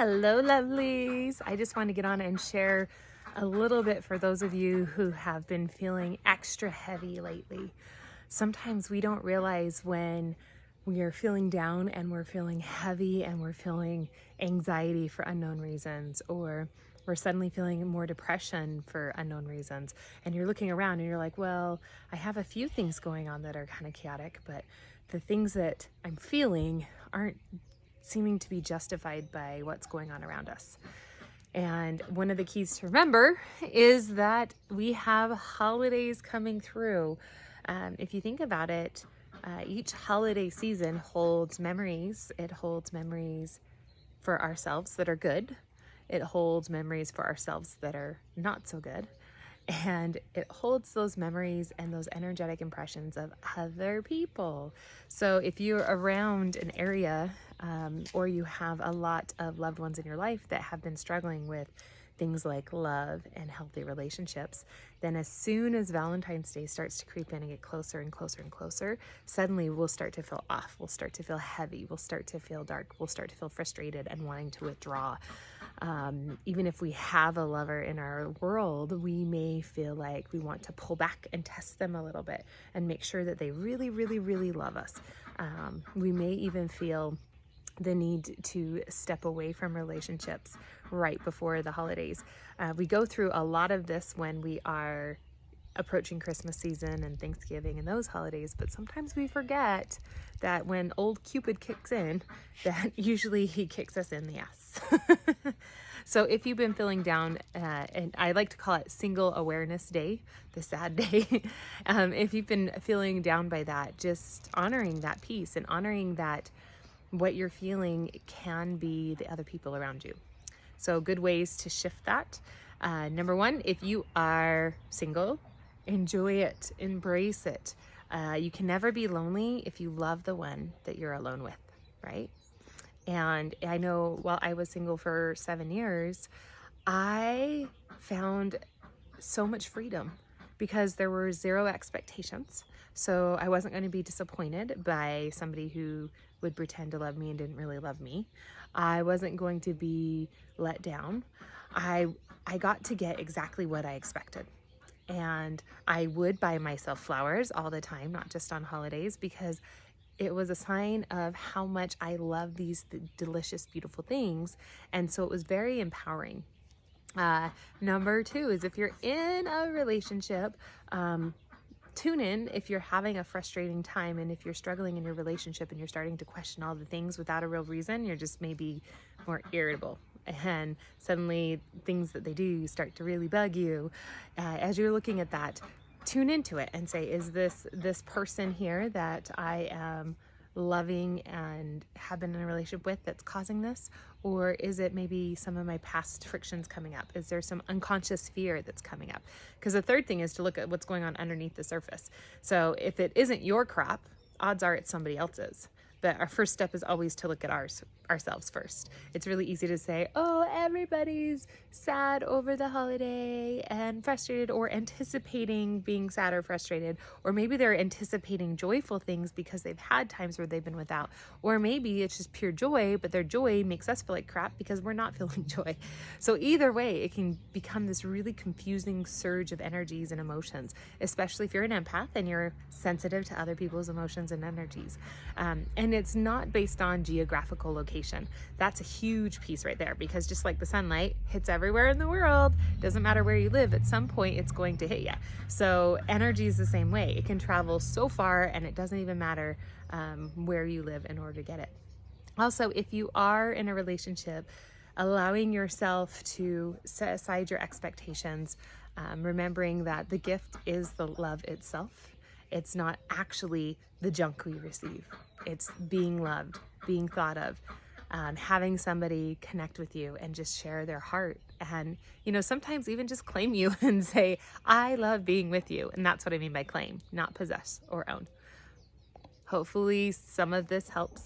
Hello, lovelies. I just want to get on and share a little bit for those of you who have been feeling extra heavy lately. Sometimes we don't realize when we are feeling down and we're feeling heavy and we're feeling anxiety for unknown reasons, or we're suddenly feeling more depression for unknown reasons. And you're looking around and you're like, well, I have a few things going on that are kind of chaotic, but the things that I'm feeling aren't seeming to be justified by what's going on around us. And one of the keys to remember is that we have holidays coming through. If you think about it, each holiday season holds memories. It holds memories for ourselves that are good. It holds memories for ourselves that are not so good. And it holds those memories and those energetic impressions of other people. So if you're around an area or you have a lot of loved ones in your life that have been struggling with things like love and healthy relationships, then as soon as Valentine's Day starts to creep in and get closer and closer and closer, suddenly we'll start to feel off. We'll start to feel heavy. We'll start to feel dark. We'll start to feel frustrated and wanting to withdraw. Even if we have a lover in our world, we may feel like we want to pull back and test them a little bit and make sure that they really, really, really love us. We may even feel the need to step away from relationships right before the holidays. We go through a lot of this when we are approaching Christmas season and Thanksgiving and those holidays, but sometimes we forget that when old Cupid kicks in, that usually he kicks us in the ass. So if you've been feeling down, and I like to call it Single Awareness Day, the sad day, if you've been feeling down by that, just honoring that peace and honoring that what you're feeling can be the other people around you. So good ways to shift that. Number one, if you are single, enjoy it, embrace it. You can never be lonely if you love the one that you're alone with, right? And I know while I was single for 7 years, I found so much freedom because there were zero expectations. So I wasn't going to be disappointed by somebody who would pretend to love me and didn't really love me. I wasn't going to be let down. I got to get exactly what I expected. And I would buy myself flowers all the time, not just on holidays, because it was a sign of how much I love these delicious, beautiful things. And so it was very empowering. Number two is if you're in a relationship, tune in if you're having a frustrating time and if you're struggling in your relationship and you're starting to question all the things without a real reason. You're just maybe more irritable, and suddenly things that they do start to really bug you. As you're looking at that, tune into it and say, is this person here that I am loving and have been in a relationship with that's causing this? Or is it maybe some of my past frictions coming up? Is there some unconscious fear that's coming up? Because the third thing is to look at what's going on underneath the surface. So if it isn't your crap, odds are it's somebody else's. But our first step is always to look at ourselves first. It's really easy to say, oh, everybody's sad over the holiday and frustrated, or anticipating being sad or frustrated, or maybe they're anticipating joyful things because they've had times where they've been without, or maybe it's just pure joy, but their joy makes us feel like crap because we're not feeling joy. So either way, it can become this really confusing surge of energies and emotions, especially if you're an empath and you're sensitive to other people's emotions and energies. And it's not based on geographical location. That's a huge piece right there, because just like the sunlight hits everywhere in the world, doesn't matter where you live, at some point it's going to hit you. So energy is the same way. It can travel so far and it doesn't even matter where you live in order to get it. Also, if you are in a relationship, allowing yourself to set aside your expectations, remembering that the gift is the love itself. It's not actually the junk we receive. It's being loved, being thought of, having somebody connect with you and just share their heart. And, sometimes even just claim you and say, I love being with you. And that's what I mean by claim, not possess or own. Hopefully some of this helps.